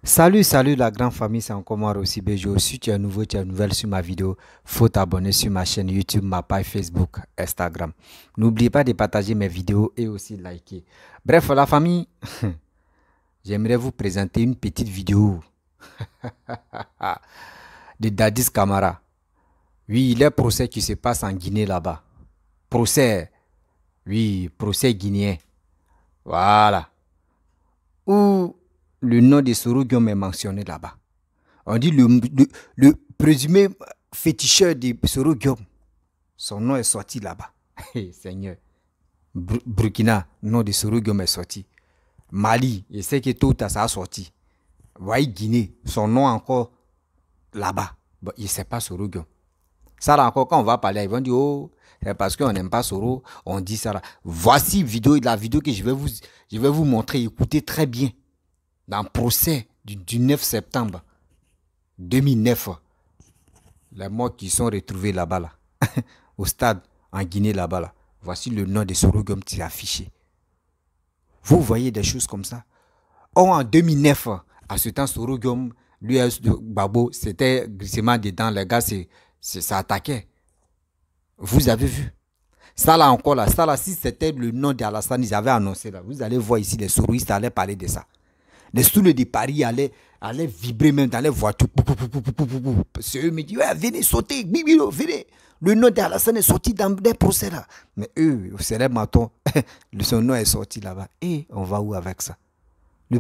Salut la grande famille, c'est encore moi Rossi Bejo. Si tu es nouveau, tu es nouvelle sur ma vidéo, faut t'abonner sur ma chaîne YouTube, ma page Facebook, Instagram. N'oublie pas de partager mes vidéos et aussi liker. Bref, la famille, j'aimerais vous présenter une petite vidéo de Dadis Camara. Oui, il y a un procès qui se passe en Guinée là-bas. Procès, oui, procès guinéen. Voilà. Où le nom de Soro Guillaume est mentionné là-bas. On dit le présumé féticheur de Soro Guillaume. Son nom est sorti là-bas. Hey, Seigneur. Burkina, le nom de Soro Guillaume est sorti. Mali, je sais que tout ça a sorti. Voyez Guinée, son nom encore là-bas. Bon, il ne sait pas Soro Guillaume. Ça là encore, quand on va parler, ils vont dire, oh, c'est parce qu'on n'aime pas Soro, on dit ça là. Voici la vidéo que je vais vous montrer. Écoutez très bien. Dans le procès du 9 septembre 2009, les morts qui sont retrouvés là-bas, là, au stade en Guinée là-bas, là, voici le nom de Soro Guillaume qui est affiché. Vous voyez des choses comme ça. Or, en 2009, à ce temps, Soro Guillaume, lui, Babo, c'était glissement dedans, les gars, ça attaquait. Vous avez vu. Ça là encore, là, ça là, si c'était le nom d'Alassane, ils avaient annoncé là. Vous allez voir ici, les soroistes allaient parler de ça. Les stoules de Paris allaient vibrer même dans les voitures. Parce qu'eux me disent, ouais, venez sauter, bibilo, venez. Le nom d'Alassane est sorti dans des procès là. Mais eux, c'est les matons, son nom est sorti là-bas. Et on va où avec ça? Le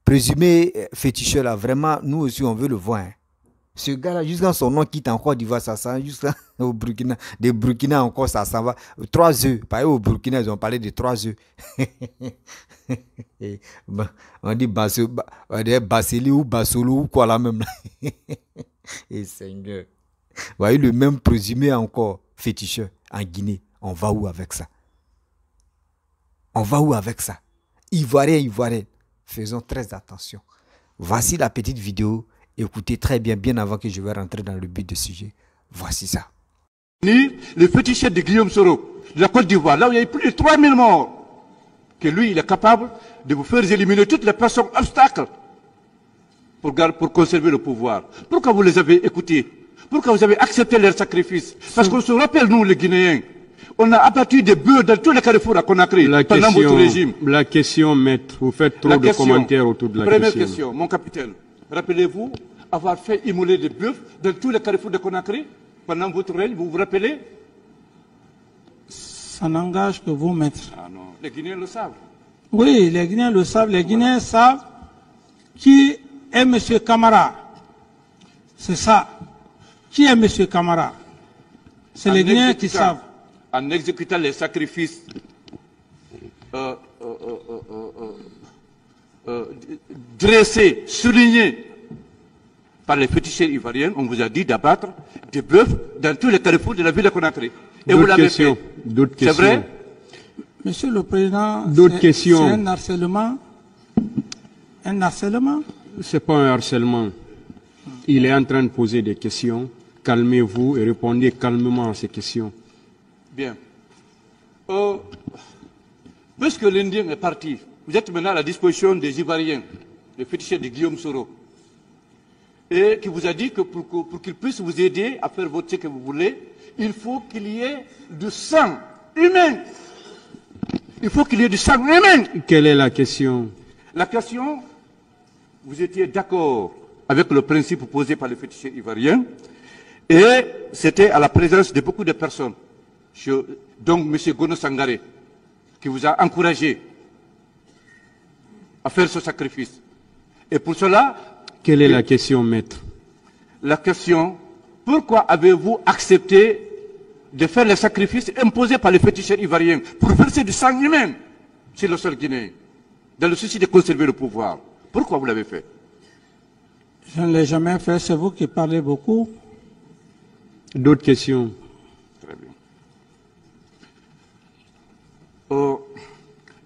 présumé féticheur là, vraiment, nous aussi on veut le voir. Hein. Ce gars-là, jusqu'à son nom quitte encore d'Ivoire, ça s'en va jusqu'au Burkina. Des Burkina encore, ça s'en va. 3 œufs. Par exemple, au Burkina, ils ont parlé de 3 œufs. On dit Basseli ou Bassolo ou quoi là même. Et Seigneur. Vous voyez le même présumé encore féticheur en Guinée. On va où avec ça? On va où avec ça? Ivoirien. Faisons très attention. Voici la petite vidéo. Écoutez très bien, bien avant que je vais rentrer dans le but du sujet. Voici ça. Le féticheur de Guillaume Soro, de la Côte d'Ivoire, là où il y a eu plus de 3000 morts, que lui, il est capable de vous faire éliminer toutes les personnes obstacles pour conserver le pouvoir. Pourquoi vous les avez écoutés? Pourquoi vous avez accepté leur sacrifice? Parce qu'on se rappelle, nous, les Guinéens, on a abattu des bœufs dans tous les carrefours à Conakry pendant votre régime. La question, maître, vous faites trop de commentaires autour de la question. Première question, mon capitaine. Rappelez-vous avoir fait immoler des bœufs dans tous les carrefours de Conakry pendant votre règne, vous vous rappelez? Ça n'engage que vous, maître. Ah non, les Guinéens le savent. Oui, les Guinéens le savent. Les Guinéens savent qui est M. Camara. C'est ça. Qui est M. Camara? C'est les Guinéens qui savent. En exécutant les sacrifices dressés, soulignés par les féticheurs ivoiriens, on vous a dit d'abattre des bœufs dans tous les carrefours de la ville de Conakry. Et vous l'avez fait. C'est vrai? Monsieur le Président, c'est un harcèlement. Un harcèlement? Ce n'est pas un harcèlement. Il est en train de poser des questions. Calmez-vous et répondez calmement à ces questions. Bien. Puisque l'Indien est parti, vous êtes maintenant à la disposition des Ivoiriens, les féticheurs de Guillaume Soro, et qui vous a dit que pour qu'il puisse vous aider à faire voter ce que vous voulez, il faut qu'il y ait du sang humain. Il faut qu'il y ait du sang humain. Quelle est la question? La question, vous étiez d'accord avec le principe posé par les féticheurs ivoiriens, et c'était à la présence de beaucoup de personnes. Donc M. Gono Sangaré, qui vous a encouragé à faire ce sacrifice. Et pour cela... Quelle est la question, maître? La question, pourquoi avez-vous accepté de faire les sacrifices imposés par les féticheurs ivoiriens pour verser du sang humain sur le sol guinéen, dans le souci de conserver le pouvoir? Pourquoi vous l'avez fait? Je ne l'ai jamais fait, c'est vous qui parlez beaucoup. D'autres questions? Très bien.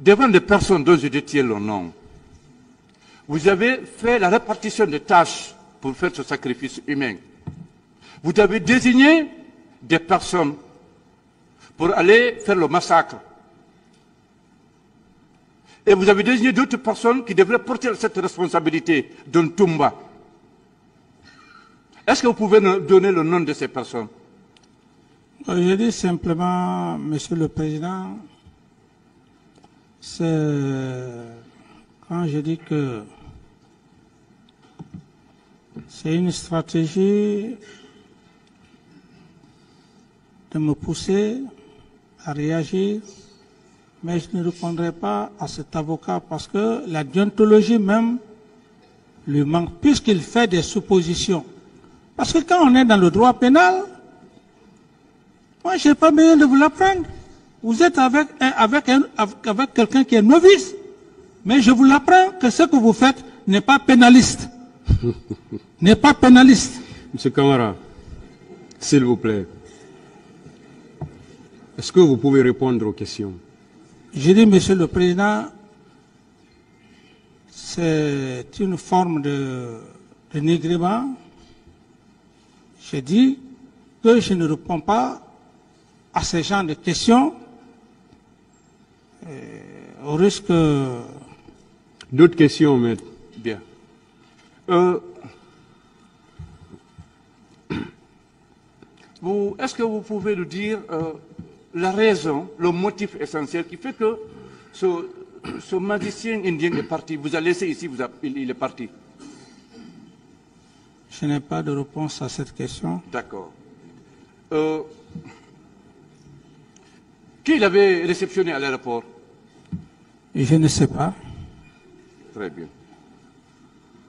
Devant les personnes dont je détiens le nom, vous avez fait la répartition des tâches pour faire ce sacrifice humain. Vous avez désigné des personnes pour aller faire le massacre. Et vous avez désigné d'autres personnes qui devraient porter cette responsabilité d'un Toumba. Est-ce que vous pouvez nous donner le nom de ces personnes? Je dis simplement, Monsieur le Président, c'est quand je dis que c'est une stratégie de me pousser à réagir, mais je ne répondrai pas à cet avocat parce que la déontologie même lui manque, puisqu'il fait des suppositions. Parce que quand on est dans le droit pénal, moi je n'ai pas besoin de vous l'apprendre. Vous êtes avec quelqu'un qui est novice, mais je vous l'apprends que ce que vous faites n'est pas pénaliste. N'est pas pénaliste. Monsieur Camara, s'il vous plaît, est-ce que vous pouvez répondre aux questions? Je dis, Monsieur le Président, c'est une forme de dénigrement. Je dis que je ne réponds pas à ce genre de questions au risque... D'autres questions, maître? Bien. Est-ce que vous pouvez nous dire la raison, le motif essentiel qui fait que ce magicien indien est parti? Vous avez laissé ici, il est parti. Je n'ai pas de réponse à cette question. D'accord. Qui l'avait réceptionné à l'aéroport? Je ne sais pas. Très bien.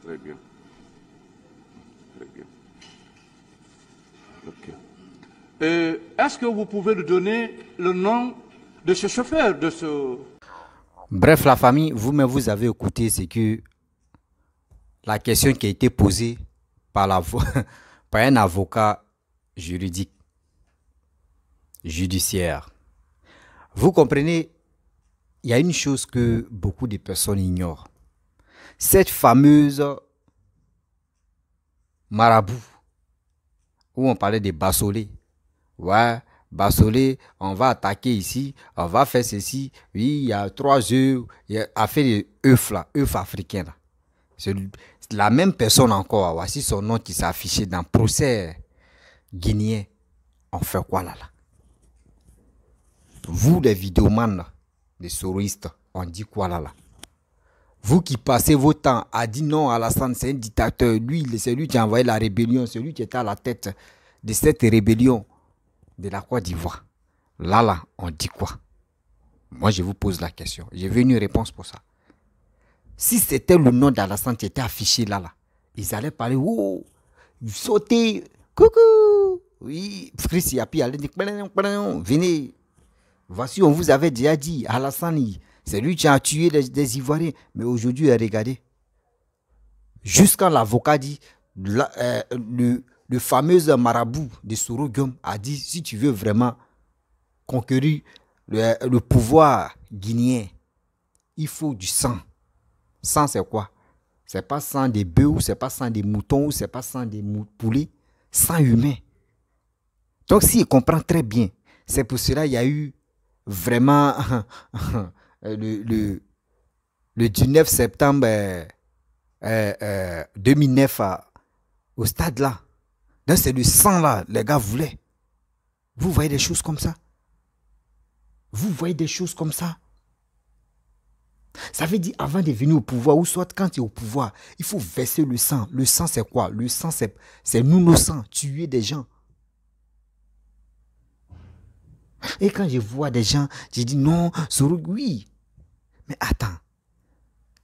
Très bien. Très bien. Ok. Est-ce que vous pouvez nous donner le nom de ce chauffeur, de ce... Bref, la famille, vous-même, vous avez écouté ce que la question qui a été posée par un avocat juridique, judiciaire. Vous comprenez, il y a une chose que beaucoup de personnes ignorent. Cette fameuse marabout, où on parlait des bassolés. Ouais, bassolé, on va attaquer ici, on va faire ceci. Oui, il y a 3 œufs, il y a fait des œufs là, œufs africains là. C'est la même personne encore. Voici son nom qui s'est affiché dans le procès guinéen. On fait quoi là? Vous, les vidéomans, là, les soroistes, on dit quoi là? Vous qui passez vos temps à dire non, Alassane, c'est un dictateur. Lui, c'est lui qui a envoyé la rébellion. C'est lui qui était à la tête de cette rébellion de la Côte d'Ivoire. Là, on dit quoi? Moi, je vous pose la question. J'ai vu une réponse pour ça. Si c'était le nom d'Alassane qui était affiché là, ils allaient parler, oh, sautez, coucou, oui, Chris Yapi allait dire, venez, voici, on vous avait déjà dit, Alassane, c'est lui qui a tué des Ivoiriens, mais aujourd'hui, regardez, jusqu'à l'avocat dit, le fameux marabout de Sorogum a dit, si tu veux vraiment conquérir le pouvoir guinéen, il faut du sang. Sang, c'est quoi? C'est pas sang des bœufs, ou c'est pas sang des moutons, ou c'est pas sang des poulets. Sang humain. Donc, s'il comprend très bien, c'est pour cela qu'il y a eu vraiment le 19 septembre 2009 au stade là. Donc, c'est le sang là, les gars voulaient. Vous voyez des choses comme ça? Vous voyez des choses comme ça? Ça veut dire, avant de venir au pouvoir, ou soit quand tu es au pouvoir, il faut verser le sang. Le sang, c'est quoi? Le sang, c'est nous, nos sangs, tuer des gens. Et quand je vois des gens, je dis non, oui. Mais attends.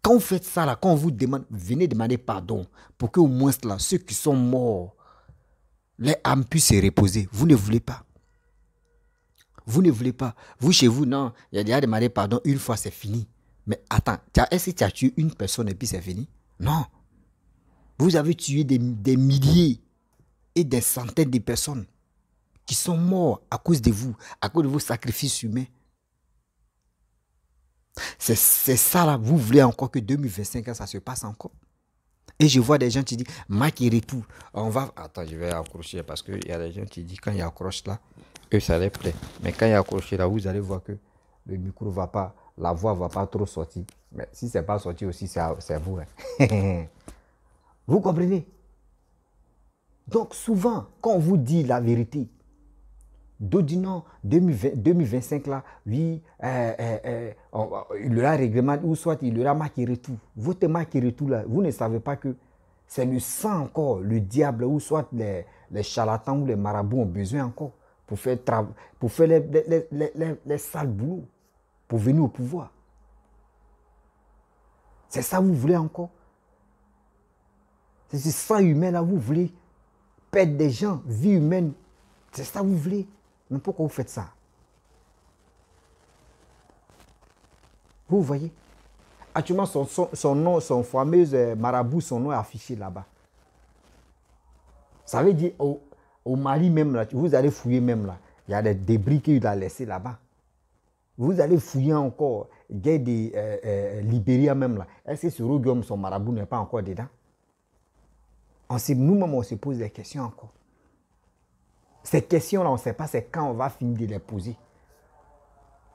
Quand vous faites ça, là, quand on vous demande, venez demander pardon, pour qu'au moins là, ceux qui sont morts, les âmes puissent se reposer. Vous ne voulez pas. Vous ne voulez pas. Vous, chez vous, non, il y a déjà demandé pardon, une fois, c'est fini. Mais attends, est-ce que tu as tué une personne et puis c'est fini? Non. Vous avez tué des milliers et des centaines de personnes qui sont morts à cause de vous, à cause de vos sacrifices humains. C'est ça là, vous voulez encore que 2025, ça se passe encore? Et je vois des gens qui disent, Macky répond, on va... Attends, je vais accrocher parce qu'il y a des gens qui disent, quand il accroche là, eux ça les plaît. Mais quand il accroche là, vous allez voir que le micro ne va pas la voix ne va pas trop sortir. Mais si ce n'est pas sorti aussi, c'est vous. Hein. Vous comprenez? Donc souvent, quand on vous dit la vérité, d'autres disent non, 2025 là, oui, il y aura règlement ou soit il y aura marqué retour. Votre marqué retour là, vous ne savez pas que c'est le sang encore, le diable ou soit les charlatans ou les marabouts ont besoin encore pour faire les sales boulots, pour venir au pouvoir. C'est ça que vous voulez encore? C'est ce sang humain là, vous voulez perdre des gens, vie humaine. C'est ça que vous voulez? Mais pourquoi vous faites ça? Vous voyez? Actuellement, son nom, son fameux marabout, son nom est affiché là-bas. Ça veut dire au Mali même, là, vous allez fouiller même là. Il y a des débris qu'il a laissés là-bas. Vous allez fouiller encore. Guerre de Libéria même là. Est-ce que ce Roguium, son marabout, n'est pas encore dedans? Nous-mêmes, on se pose des questions encore. Ces questions-là, on ne sait pas c'est quand on va finir de les poser.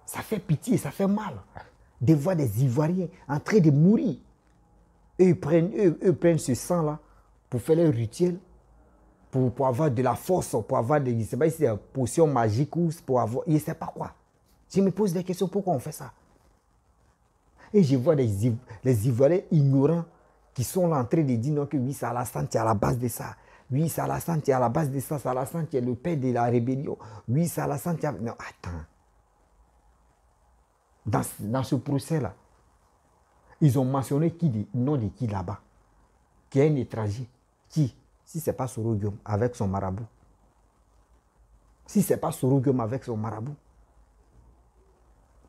Ça fait pitié, ça fait mal. De voir des Ivoiriens en train de mourir. Eux prennent ce sang-là pour faire leur rituel, pour avoir de la force, pour avoir des, je ne sais pas si c'est une potion magique ou pour avoir, je ne sais pas quoi. Je me pose des questions, pourquoi on fait ça? Et je vois les Ivoiriens ignorants qui sont là en train de dire non, que oui, c'est Alassane qui est à la base de ça. Oui, c'est Alassane qui est à la base de ça. C'est Alassane qui est le père de la rébellion. Oui, c'est Alassane qui a... Non, attends. Dans ce procès-là, ils ont mentionné le nom de qui là-bas? Qui est un étranger. Qui? Si ce n'est pas Soroguium avec son marabout. Si ce n'est pas Soroguium avec son marabout.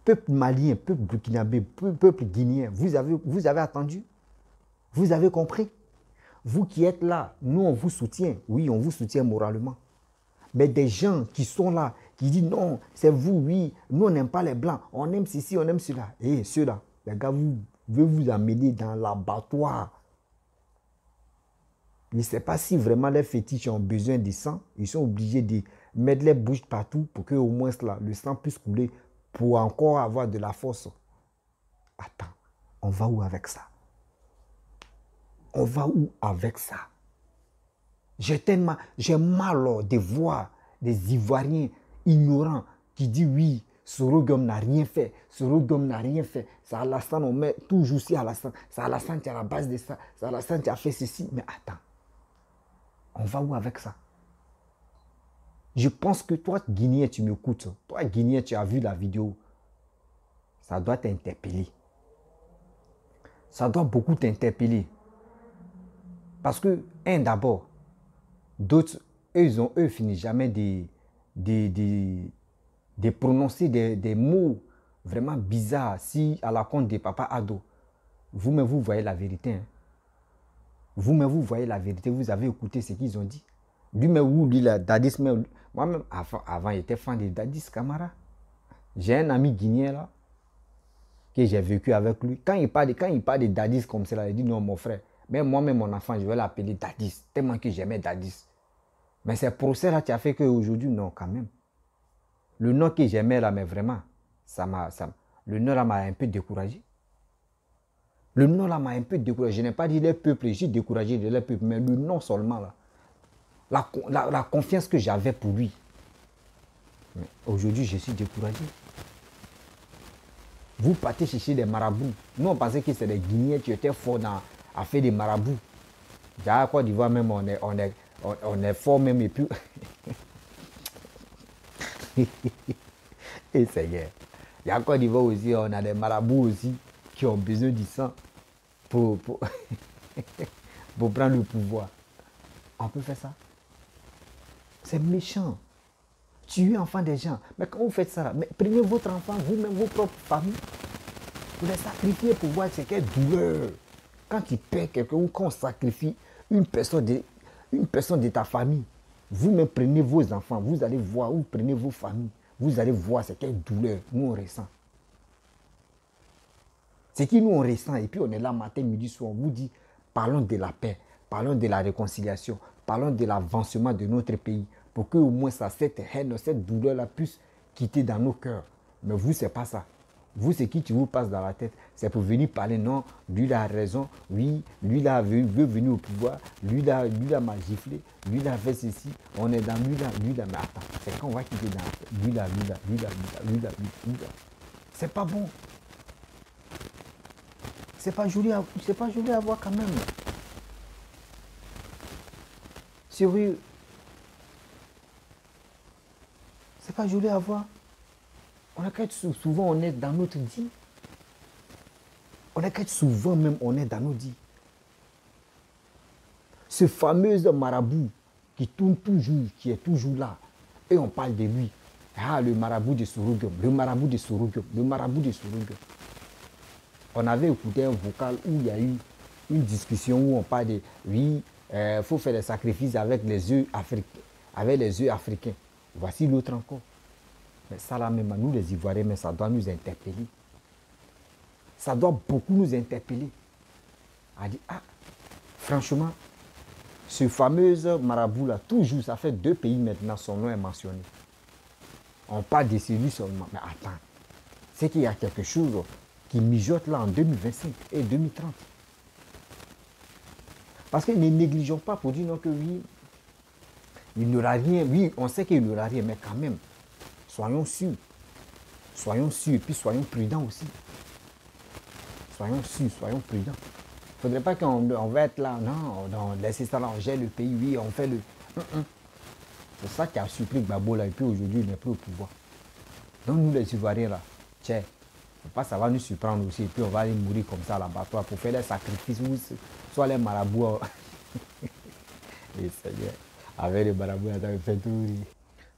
Peuple malien, peuple burkinabé, peuple guinéen, vous avez attendu? Vous avez compris? Vous qui êtes là, nous on vous soutient. Oui, on vous soutient moralement. Mais des gens qui sont là, qui disent non, c'est vous, oui, nous on n'aime pas les blancs, on aime ceci, on aime cela. Et ceux-là, les gars, veulent vous amener dans l'abattoir. Je ne sais pas si vraiment les fétiches ont besoin de sang. Ils sont obligés de mettre les bouches partout pour que au moins là, le sang puisse couler pour encore avoir de la force. Attends, on va où avec ça? On va où avec ça? J'ai mal de voir des Ivoiriens ignorants qui disent oui, Soroguium n'a rien fait. Soroguium n'a rien fait. C'est Alassane, on met toujours sur Alassane. C'est Alassane qui est à la base de ça. C'est Alassane qui a fait ceci. Mais attends, on va où avec ça? Je pense que toi, Guinéen, tu m'écoutes. Toi, Guinéen, tu as vu la vidéo. Ça doit t'interpeller. Ça doit beaucoup t'interpeller. Parce que, d'abord, d'autres, eux finissent jamais de prononcer des mots vraiment bizarres si à la compte de Papa Ado. Vous-même, vous voyez la vérité. Hein? Vous-même, vous voyez la vérité. Vous avez écouté ce qu'ils ont dit. Lui-même, Dadis, moi-même, avant, j'étais fan de Dadis Camara. J'ai un ami guinéen là, que j'ai vécu avec lui. Quand il parle de Dadis comme ça, il dit non, mon frère. Mais moi-même, mon enfant, je vais l'appeler Dadis, tellement que j'aimais Dadis. Mais ce procès-là, tu as fait qu'aujourd'hui, non, quand même. Le nom que j'aimais là, mais vraiment, le nom là m'a un peu découragé. Le nom là m'a un peu découragé. Je n'ai pas dit les peuples, j'ai découragé les peuples, mais le nom seulement là. La confiance que j'avais pour lui. Aujourd'hui, je suis découragé. Vous partez chercher des marabouts. Nous, on pensait que c'est des Guinéens qui étaient forts à faire des marabouts. Déjà, Côte d'Ivoire même, on est fort même et puis... Et c'est guère. Il y a Côte d'Ivoire aussi, on a des marabouts aussi qui ont besoin du sang pour prendre le pouvoir. On peut faire ça. C'est méchant. Tuer enfant des gens. Mais quand vous faites ça, mais prenez votre enfant, vous-même, vos propres familles, pour les sacrifier pour voir c'est quelle douleur. Quand tu perds quelqu'un ou quand on sacrifie une personne de ta famille, vous-même prenez vos enfants, vous allez voir, ou prenez vos familles, vous allez voir c'est quelle douleur nous on ressent. C'est qui nous on ressent et puis on est là matin, midi, soir, on vous dit parlons de la paix, parlons de la réconciliation, parlons de l'avancement de notre pays pour que au moins ça, cette haine, cette douleur-là puisse quitter dans nos cœurs. Mais vous, c'est pas ça. Vous, ce qui vous passe dans la tête, c'est pour venir parler, non, lui, il a raison, oui, lui, il veut venir au pouvoir, lui, il m'a giflé, lui, il a fait ceci, on est dans lui, là, mais attends, c'est quand on va quitter dans lui, là. C'est pas bon. C'est pas joli à voir quand même. Sérieux. C'est pas joli à voir. On a qu'à souvent on est dans notre dit. On a qu'à souvent même on est dans nos dits. Ce fameux marabout qui tourne toujours, qui est toujours là. Et on parle de lui. Ah, le marabout de Sorogum, le marabout de Sorogum, le marabout de Sorogum. On avait écouté un vocal où il y a eu une discussion où on parle de oui, faut faire des sacrifices avec les œufs africains. Voici l'autre encore. Mais ça là même, nous les Ivoiriens, mais ça doit nous interpeller. Ça doit beaucoup nous interpeller. A dit, ah, franchement, ce fameux marabout là, toujours, ça fait 2 pays maintenant, son nom est mentionné. On parle de celui seulement. Mais attends, c'est qu'il y a quelque chose qui mijote là en 2025 et 2030. Parce que ne négligeons pas pour dire non que oui, il n'y aura rien. Oui, on sait qu'il n'y aura rien, mais quand même, soyons sûrs. Soyons sûrs et puis soyons prudents aussi. Soyons sûrs, soyons prudents. Il ne faudrait pas qu'on va être là, non, laissez ça là, on gère le pays, oui, on fait le... C'est ça qui a surpris Gbagbo là, et puis aujourd'hui, il n'est plus au pouvoir. Donc nous les Ivoiriens là, tiens, pas ça va nous surprendre aussi, et puis on va aller mourir comme ça à l'abattoir pour faire les sacrifices, soit les marabouts. Et Seigneur, avec les marabouts, ça me fait tout rire.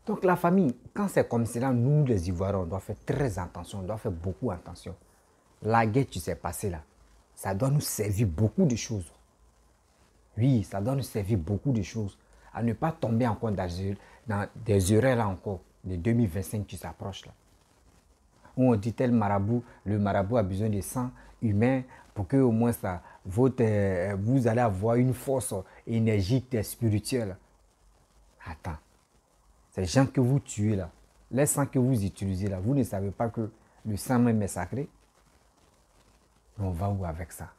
Donc la famille, quand c'est comme cela, nous les Ivoiriens, on doit faire très attention, on doit faire beaucoup attention. La guerre qui s'est passée là, ça doit nous servir beaucoup de choses. Oui, ça doit nous servir beaucoup de choses. À ne pas tomber encore dans des erreurs là encore, de 2025 qui s'approchent là. Où on dit tel marabout, le marabout a besoin de sang humain pour que au moins ça, vous allez avoir une force énergique spirituelle. Attends, ces gens que vous tuez là, les sangs que vous utilisez là, vous ne savez pas que le sang même est sacré? On va où avec ça?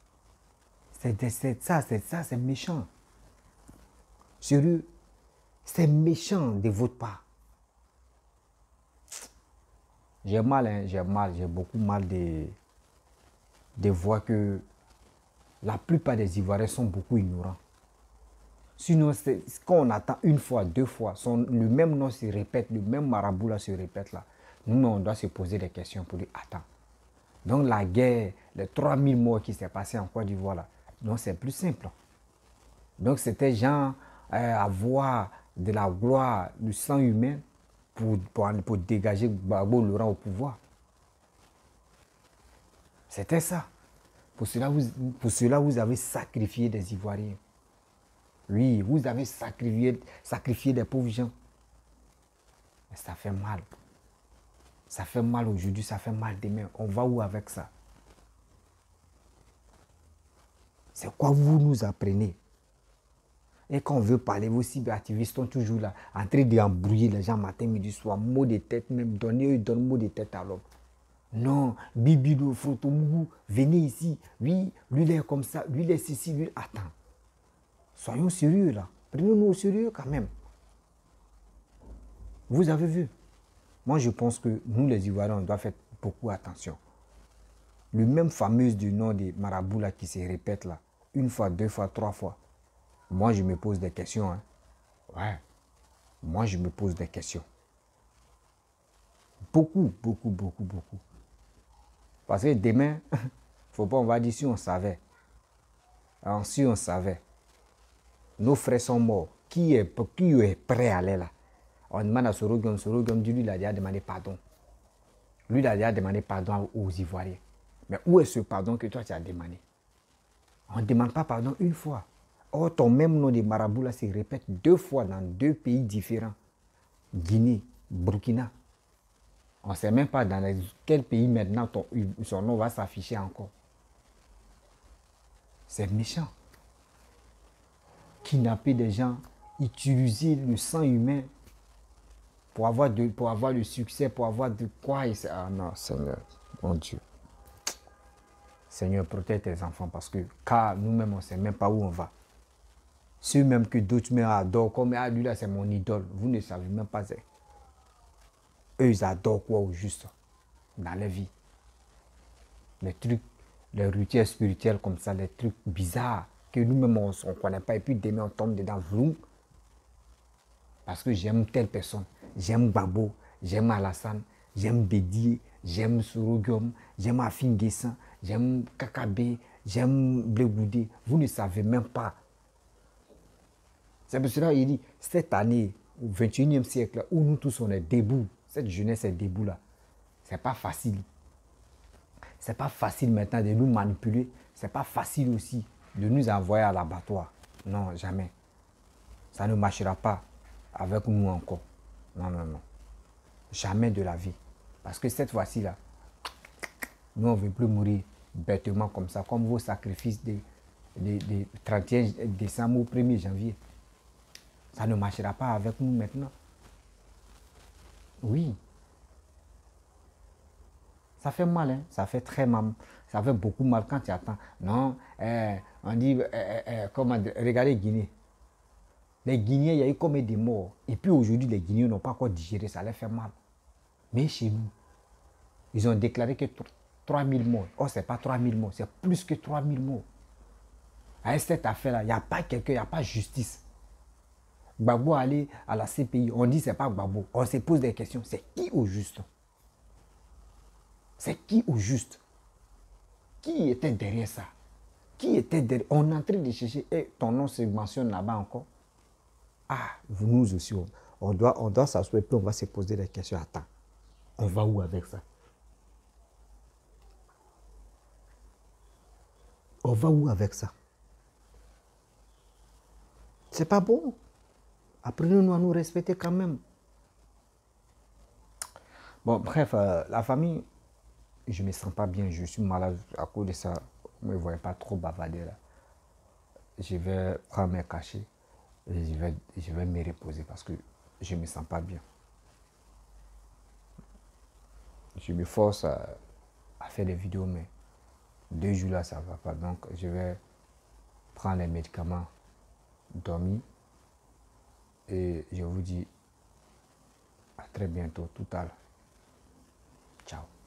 C'est méchant. Sérieux, c'est méchant de votre part. J'ai mal, hein, j'ai beaucoup mal de voir que la plupart des Ivoiriens sont beaucoup ignorants. Sinon, quand on attend une fois, 2 fois, le même nom se répète, le même marabout là se répète là, nous, on doit se poser des questions pour dire, attends. Donc la guerre, les 3000 morts qui s'est passé en Côte d'Ivoire là, donc c'est plus simple. Donc c'était genre avoir de la gloire, du sang humain pour dégager Gbagbo Laurent au pouvoir. C'était ça. Pour cela, vous avez sacrifié des Ivoiriens. Oui, vous avez sacrifié des pauvres gens. Mais ça fait mal. Ça fait mal aujourd'hui, ça fait mal demain. On va où avec ça? C'est quoi vous nous apprenez? Et quand on veut parler, vos cyberactivistes sont toujours là, en train d'embrouiller les gens matin, midi, soir, mots de tête, même donner mots de tête à l'homme. Non, Bibido, Frotomougou, venez ici. Oui, lui il est comme ça, lui il est ceci, lui. Attends. Soyons sérieux là. Prenons-nous au sérieux quand même. Vous avez vu? Moi je pense que nous les Ivoiriens, on doit faire beaucoup attention. Le même fameux du nom des marabouts là qui se répète là, 1 fois, 2 fois, 3 fois. Moi je me pose des questions. Hein. Ouais. Moi je me pose des questions. Beaucoup. Parce que demain, faut pas, on va dire si on savait. Alors, si on savait, nos frères sont morts. Qui est prêt à aller là? On demande à Sorogum dit lui, il a déjà demandé pardon. Lui, il a déjà demandé pardon aux Ivoiriens. Mais où est ce pardon que toi tu as demandé? On ne demande pas pardon 1 fois. Or, ton même nom de marabout là se répète 2 fois dans 2 pays différents. Guinée, Burkina. On ne sait même pas dans quel pays maintenant son nom va s'afficher encore. C'est méchant. Kidnapper des gens, utiliser le sang humain pour avoir le succès, pour avoir de quoi. Ah non, Seigneur. Mon Dieu. Seigneur, protège tes enfants parce que, car nous-mêmes, on ne sait même pas où on va. Ceux même que d'autres me adorent, comme ah, lui là, c'est mon idole. Vous ne savez même pas. Eux, ils adorent quoi au juste dans la vie. Les trucs, les rituels spirituels comme ça, les trucs bizarres que nous-mêmes, on ne connaît pas. Et puis demain, on tombe dedans. Vroom. Parce que j'aime telle personne. J'aime Babo, j'aime Alassane, j'aime Bédié, j'aime Sorogium, j'aime Afingessan, j'aime Kakabe, j'aime Blegoudé. Vous ne savez même pas. C'est pour cela qu'il dit, cette année, au 21e siècle, où nous tous on est debout, cette jeunesse est debout là, c'est pas facile. C'est pas facile maintenant de nous manipuler. C'est pas facile aussi de nous envoyer à l'abattoir. Non, jamais. Ça ne marchera pas avec nous encore. Non, non, non. Jamais de la vie. Parce que cette fois-ci là, nous on ne veut plus mourir bêtement comme ça, comme vos sacrifices de 31 décembre au 1er janvier. Ça ne marchera pas avec nous maintenant. Oui. Ça fait mal, hein? Ça fait très mal. Ça fait beaucoup mal quand tu attends. Non, on dit, comment dire, regardez Guinée. Les Guinéens, il y a eu combien de morts. Et puis aujourd'hui, les Guinéens n'ont pas encore digéré, ça leur fait mal. Mais chez nous, ils ont déclaré que 3000 morts. Oh, ce n'est pas 3000 morts, c'est plus que 3000 morts. Avec cette affaire-là, il n'y a pas quelqu'un, il n'y a pas justice. Gbagbo aller à la CPI, on dit c'est pas Gbagbo. On se pose des questions, c'est qui au juste? C'est qui au juste? Qui était derrière ça? Qui était derrière? On est en train de chercher, et ton nom se mentionne là-bas encore. Ah, nous aussi, on doit s'asseoir et puis on va se poser des questions. Attends, on va où avec ça? On va où avec ça? C'est pas bon. Apprenez-nous à nous respecter quand même. Bon, bref, la famille, je ne me sens pas bien. Je suis malade à cause de ça. Vous ne me voyez pas trop bavarder là. Je vais prendre mes cachets et je vais me reposer parce que je ne me sens pas bien. Je me force à faire des vidéos, mais 2 jours là, ça ne va pas. Donc, je vais prendre les médicaments, dormir. Et je vous dis à très bientôt, tout à l'heure. Ciao.